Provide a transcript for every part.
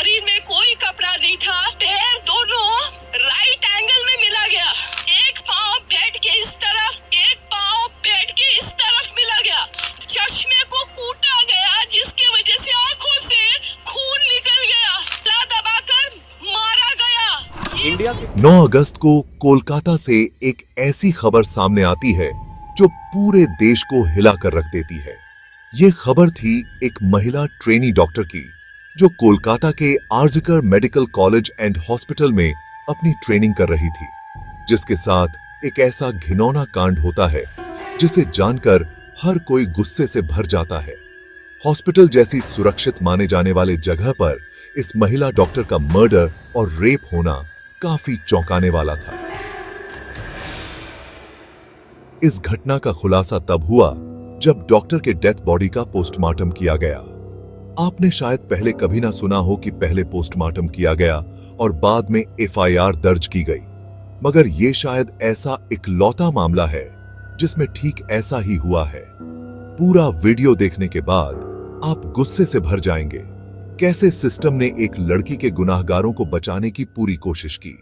शरीर में कोई कपड़ा नहीं था। पैर दोनों राइट एंगल में मिला गया। एक पाँव बेड के इस तरफ, एक पाँव बेड के इस तरफ मिला गया। चश्मे को कूटा गया जिसकी वजह से आंखों से खून निकल गया। गला दबाकर मारा गया। इंडिया के 9 अगस्त को कोलकाता से एक ऐसी खबर सामने आती है जो पूरे देश को हिला कर रख देती है। ये खबर थी एक महिला ट्रेनी डॉक्टर की जो कोलकाता के आरजिकर मेडिकल कॉलेज एंड हॉस्पिटल में अपनी ट्रेनिंग कर रही थी, जिसके साथ एक ऐसा घिनौना कांड होता है जिसे जानकर हर कोई गुस्से से भर जाता है। हॉस्पिटल जैसी सुरक्षित माने जाने वाले जगह पर इस महिला डॉक्टर का मर्डर और रेप होना काफी चौंकाने वाला था। इस घटना का खुलासा तब हुआ जब डॉक्टर के डेथ बॉडी का पोस्टमार्टम किया गया। आपने शायद पहले कभी ना सुना हो कि पहले पोस्टमार्टम किया गया और बाद में एफआईआर दर्ज की गई, मगर यह शायद ऐसा इकलौता मामला है जिसमें ठीक ऐसा ही हुआ है। पूरा वीडियो देखने के बाद आप गुस्से से भर जाएंगे। कैसे सिस्टम ने एक लड़की के गुनाहगारों को बचाने की पूरी कोशिश की।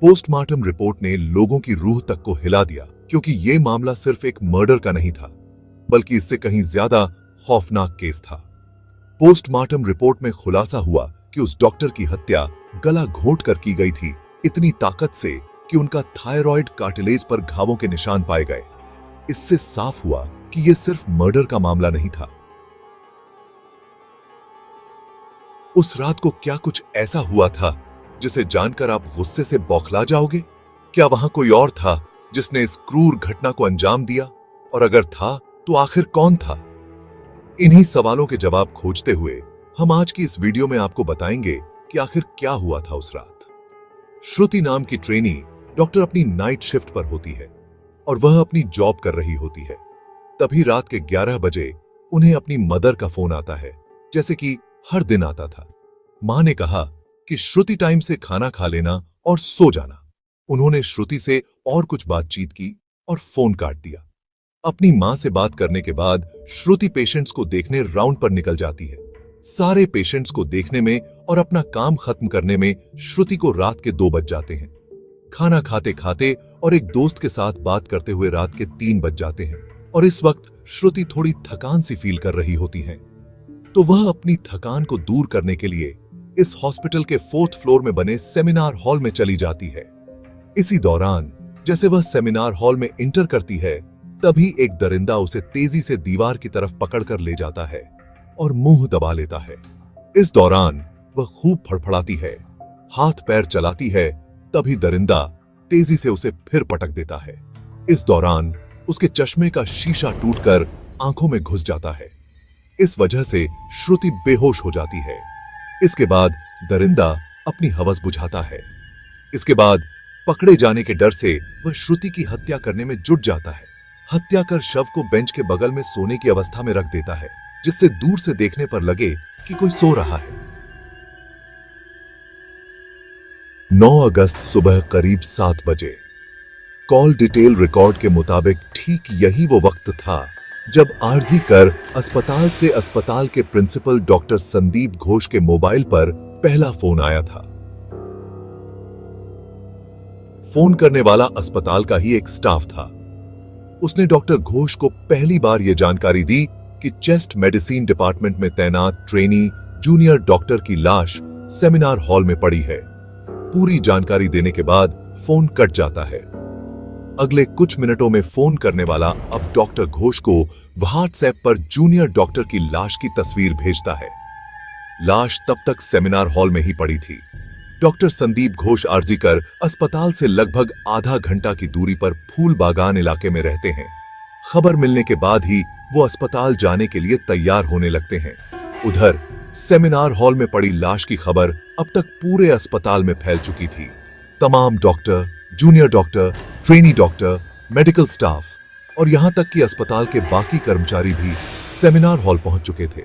पोस्टमार्टम रिपोर्ट ने लोगों की रूह तक को हिला दिया, क्योंकि यह मामला सिर्फ एक मर्डर का नहीं था, बल्कि इससे कहीं ज्यादा खौफनाक केस था। पोस्टमार्टम रिपोर्ट में खुलासा हुआ कि उस डॉक्टर की हत्या गला घोंट कर की गई थी, इतनी ताकत से कि उनका थायराइड कार्टिलेज पर घावों के निशान पाए गए। इससे साफ हुआ कि यह सिर्फ मर्डर का मामला नहीं था। उस रात को क्या कुछ ऐसा हुआ था जिसे जानकर आप गुस्से से बौखला जाओगे? क्या वहां कोई और था जिसने इस क्रूर घटना को अंजाम दिया? और अगर था तो आखिर कौन था? इन्हीं सवालों के जवाब खोजते हुए हम आज की इस वीडियो में आपको बताएंगे कि आखिर क्या हुआ था उस रात। श्रुति नाम की ट्रेनी डॉक्टर अपनी नाइट शिफ्ट पर होती है और वह अपनी जॉब कर रही होती है। तभी रात के 11 बजे उन्हें अपनी मदर का फोन आता है, जैसे कि हर दिन आता था। मां ने कहा कि श्रुति टाइम से खाना खा लेना और सो जाना। उन्होंने श्रुति से और कुछ बातचीत की और फोन काट दिया। अपनी मां से बात करने के बाद श्रुति पेशेंट्स को देखने राउंड पर निकल जाती है। सारे पेशेंट्स को देखने में और अपना काम खत्म करने में श्रुति को रात के 2 बज जाते हैं। खाना खाते खाते और एक दोस्त के साथ बात करते हुए रात के 3 बज जाते हैं और इस वक्त श्रुति थोड़ी थकान सी फील कर रही होती हैं। तो वह अपनी थकान को दूर करने के लिए इस हॉस्पिटल के 4th फ्लोर में बने सेमिनार हॉल में चली जाती है। इसी दौरान जैसे वह सेमिनार हॉल में इंटर करती है, तभी एक दरिंदा उसे तेजी से दीवार की तरफ पकड़कर ले जाता है और मुंह दबा लेता है। इस दौरान वह खूब फड़फड़ाती है, हाथ पैर चलाती है, तभी दरिंदा तेजी से उसे फिर पटक देता है। इस दौरान उसके चश्मे का शीशा टूटकर आंखों में घुस जाता है। इस वजह से श्रुति बेहोश हो जाती है। इसके बाद दरिंदा अपनी हवस बुझाता है। इसके बाद पकड़े जाने के डर से वह श्रुति की हत्या करने में जुट जाता है। हत्या कर शव को बेंच के बगल में सोने की अवस्था में रख देता है, जिससे दूर से देखने पर लगे कि कोई सो रहा है। 9 अगस्त सुबह करीब 7 बजे कॉल डिटेल रिकॉर्ड के मुताबिक ठीक यही वो वक्त था जब आरजी कर अस्पताल से अस्पताल के प्रिंसिपल डॉक्टर संदीप घोष के मोबाइल पर पहला फोन आया था। फोन करने वाला अस्पताल का ही एक स्टाफ था। उसने डॉक्टर घोष को पहली बार यह जानकारी दी कि चेस्ट मेडिसिन डिपार्टमेंट में तैनात ट्रेनी जूनियर डॉक्टर की लाश सेमिनार हॉल में पड़ी है। पूरी जानकारी देने के बाद फोन कट जाता है। अगले कुछ मिनटों में फोन करने वाला अब डॉक्टर घोष को व्हाट्सएप पर जूनियर डॉक्टर की लाश की तस्वीर भेजता है। लाश तब तक सेमिनार हॉल में ही पड़ी थी। डॉक्टर संदीप घोष आरजीकर अस्पताल से लगभग आधा घंटा की दूरी पर फूल बागान इलाके में रहते हैं। खबर मिलने के बाद ही वो अस्पताल जाने के लिए तैयार होने लगते हैं। उधर सेमिनार हॉल में पड़ी लाश की खबर अब तक पूरे अस्पताल में फैल चुकी थी। तमाम doctor, junior doctor, trainee doctor, medical staff और यहां तक कि अस्पताल के बाकी कर्मचारी भी सेमिनार हॉल पहुंच चुके थे।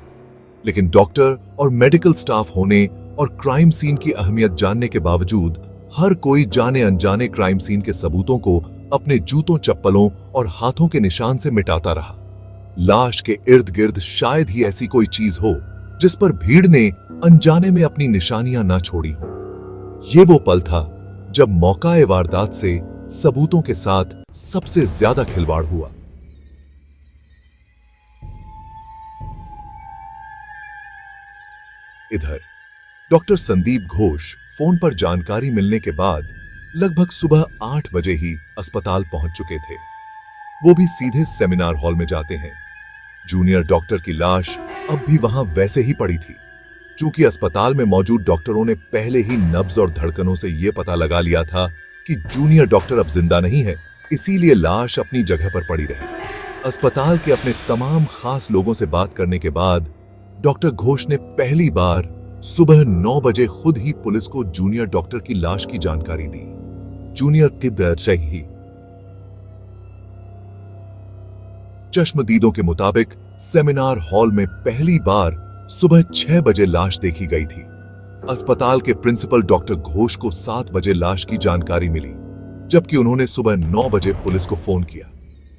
लेकिन डॉक्टर और मेडिकल स्टाफ होने और क्राइम सीन की अहमियत जानने के बावजूद हर कोई जाने अनजाने क्राइम सीन के सबूतों को अपने जूतों, चप्पलों और हाथों के निशान से मिटाता रहा। लाश के इर्द गिर्द शायद ही ऐसी कोई चीज हो जिस पर भीड़ ने अनजाने में अपनी निशानियां ना छोड़ी हो। ये वो पल था जब मौका-ए वारदात से सबूतों के साथ सबसे ज्यादा खिलवाड़ हुआ। इधर डॉक्टर संदीप घोष फोन पर जानकारी मिलने के बाद लगभग सुबह 8 बजे ही अस्पताल पहुंच चुके थे। वो भी सीधे सेमिनार हॉल में जाते हैं। जूनियर डॉक्टर की लाश अब भी वहां वैसे ही पड़ी थी। चूंकि अस्पताल में मौजूद डॉक्टरों ने पहले ही नब्ज और धड़कनों से यह पता लगा लिया था कि जूनियर डॉक्टर अब जिंदा नहीं है, इसीलिए लाश अपनी जगह पर पड़ी रही। अस्पताल के अपने तमाम खास लोगों से बात करने के बाद डॉक्टर घोष ने पहली बार सुबह 9 बजे खुद ही पुलिस को जूनियर डॉक्टर की लाश की जानकारी दी। जूनियर तिब्बत से ही चश्मदीदों के मुताबिक सेमिनार हॉल में पहली बार सुबह 6 बजे लाश देखी गई थी। अस्पताल के प्रिंसिपल डॉक्टर घोष को 7 बजे लाश की जानकारी मिली, जबकि उन्होंने सुबह 9 बजे पुलिस को फोन किया।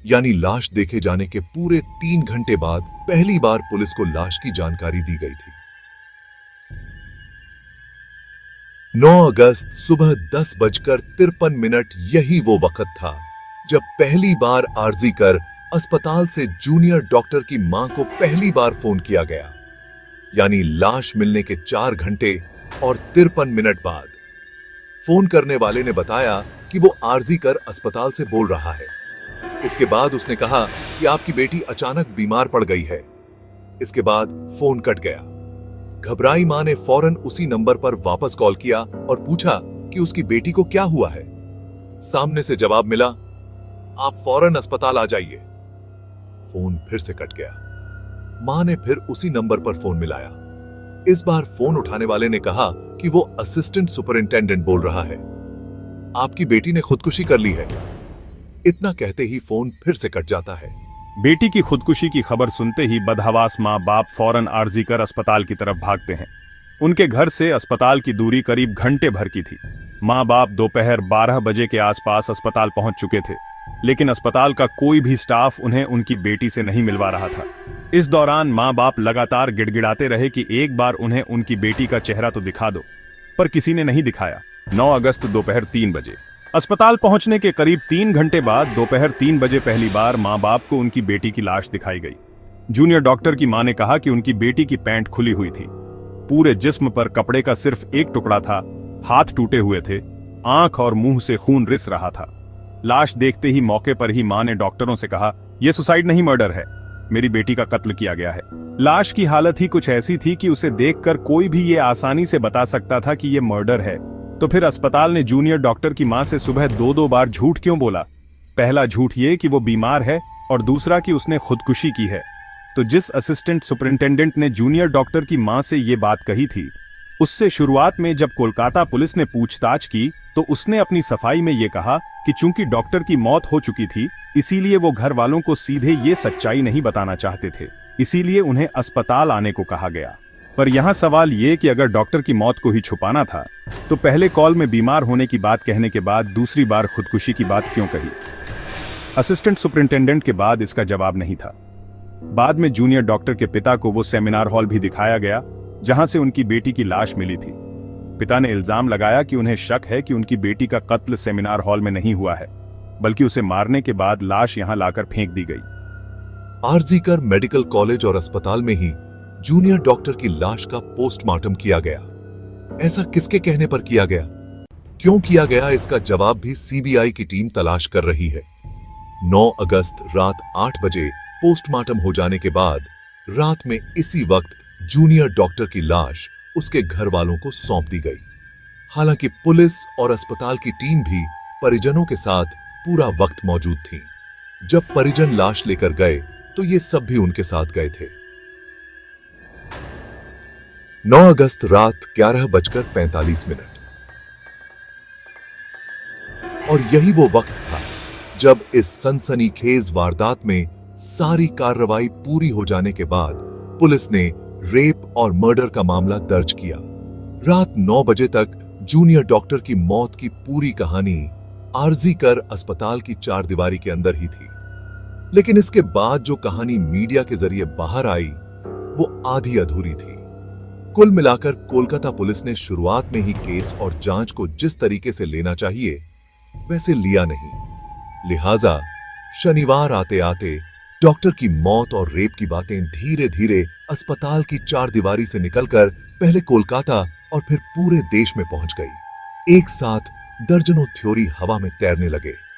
यानी लाश देखे जाने के पूरे 3 घंटे बाद पहली बार पुलिस को लाश की जानकारी दी गई थी। 9 अगस्त सुबह 10:53 यही वो वक्त था जब पहली बार आरजी कर अस्पताल से जूनियर डॉक्टर की मां को पहली बार फोन किया गया। यानी लाश मिलने के 4 घंटे और 53 मिनट बाद फोन करने वाले ने बताया कि वो आरजी कर अस्पताल से बोल रहा है। इसके बाद उसने कहा कि आपकी बेटी अचानक बीमार पड़ गई है। इसके बाद फोन कट गया। घबराई मां ने फौरन उसी नंबर पर वापस कॉल किया और पूछा कि उसकी बेटी को क्या हुआ है। सामने से जवाब मिला, आप फौरन अस्पताल आ जाइए। फोन फिर से कट गया। मां ने फिर उसी नंबर पर फोन मिलाया। इस बार फोन उठाने वाले ने कहा कि वो असिस्टेंट सुपरिंटेंडेंट बोल रहा है, आपकी बेटी ने खुदकुशी कर ली है। इतना कहते ही फोन फिर से कट जाता है। बेटी की खुदकुशी की खबर सुनते ही बदहवास माँ बाप फौरन आरजी कर अस्पताल की तरफ भागते हैं। उनके घर से अस्पताल की दूरी करीब घंटे भर की थी। माँ बाप दोपहर 12 बजे के आसपास अस्पताल पहुंच चुके थे, लेकिन अस्पताल का कोई भी स्टाफ उन्हें उनकी बेटी से नहीं मिलवा रहा था। इस दौरान माँ बाप लगातार गिड़गिड़ाते रहे कि एक बार उन्हें उनकी बेटी का चेहरा तो दिखा दो, पर किसी ने नहीं दिखाया। 9 अगस्त दोपहर 3 बजे अस्पताल पहुंचने के करीब 3 घंटे बाद दोपहर 3 बजे पहली बार माँ बाप को उनकी बेटी की लाश दिखाई गई। जूनियर डॉक्टर की मां ने कहा कि उनकी बेटी की पैंट खुली हुई थी। पूरे जिस्म पर कपड़े का सिर्फ एक टुकड़ा था, हाथ टूटे हुए थे, आंख और मुंह से खून रिस रहा था। लाश देखते ही मौके पर ही मां ने डॉक्टरों से कहा, यह सुसाइड नहीं मर्डर है, मेरी बेटी का कत्ल किया गया है। लाश की हालत ही कुछ ऐसी थी कि उसे देखकर कोई भी ये आसानी से बता सकता था कि यह मर्डर है। तो फिर अस्पताल ने जूनियर डॉक्टर की मां से सुबह 2-2 बार झूठ क्यों बोला? पहला झूठ ये कि वो बीमार है और दूसरा कि उसने खुदकुशी की है। तो जिस असिस्टेंट सुपरिंटेंडेंट ने जूनियर डॉक्टर की मां से ये बात कही थी, उससे शुरुआत में जब कोलकाता पुलिस ने पूछताछ की तो उसने अपनी सफाई में ये कहा कि चूंकि डॉक्टर की मौत हो चुकी थी, इसीलिए वो घर वालों को सीधे ये सच्चाई नहीं बताना चाहते थे, इसीलिए उन्हें अस्पताल आने को कहा गया। पर यहां सवाल ये कि अगर डॉक्टर की मौत को ही छुपाना था तो पहले कॉल में बीमार होने की बात कहने के बाद दूसरी बार खुदकुशी की बात क्यों कही? असिस्टेंट सुपरिंटेंडेंट के बाद इसका जवाब नहीं था। बाद में जूनियर डॉक्टर के पिता को वो सेमिनार हॉल भी दिखाया गया जहां से उनकी बेटी की लाश मिली थी। पिता ने इल्जाम लगाया कि उन्हें शक है कि उनकी बेटी का कत्ल सेमिनार हॉल में नहीं हुआ है, बल्कि उसे मारने के बाद लाश यहां लाकर फेंक दी गई। आरजी कर मेडिकल कॉलेज और अस्पताल में ही जूनियर डॉक्टर की लाश का पोस्टमार्टम किया गया। ऐसा किसके कहने पर किया गया, क्यों किया गया, इसका जवाब भी सीबीआई की टीम तलाश कर रही है। 9 अगस्त रात 8 बजे पोस्टमार्टम हो जाने के बाद रात में इसी वक्त जूनियर डॉक्टर की लाश उसके घर वालों को सौंप दी गई। हालांकि पुलिस और अस्पताल की टीम भी परिजनों के साथ पूरा वक्त मौजूद थी। जब परिजन लाश लेकर गए तो ये सब भी उनके साथ गए थे। 9 अगस्त रात 11:45 और यही वो वक्त था जब इस सनसनीखेज वारदात में सारी कार्रवाई पूरी हो जाने के बाद पुलिस ने रेप और मर्डर का मामला दर्ज किया। रात 9 बजे तक जूनियर डॉक्टर की मौत की पूरी कहानी आरजी कर अस्पताल की चारदीवारी के अंदर ही थी। लेकिन इसके बाद जो कहानी मीडिया के जरिए बाहर आई वो आधी अधूरी थी। कुल मिलाकर कोलकाता पुलिस ने शुरुआत में ही केस और जांच को जिस तरीके से लेना चाहिए वैसे लिया नहीं। लिहाजा शनिवार आते आते डॉक्टर की मौत और रेप की बातें धीरे धीरे अस्पताल की चारदीवारी से निकलकर पहले कोलकाता और फिर पूरे देश में पहुंच गई। एक साथ दर्जनों थ्योरी हवा में तैरने लगे।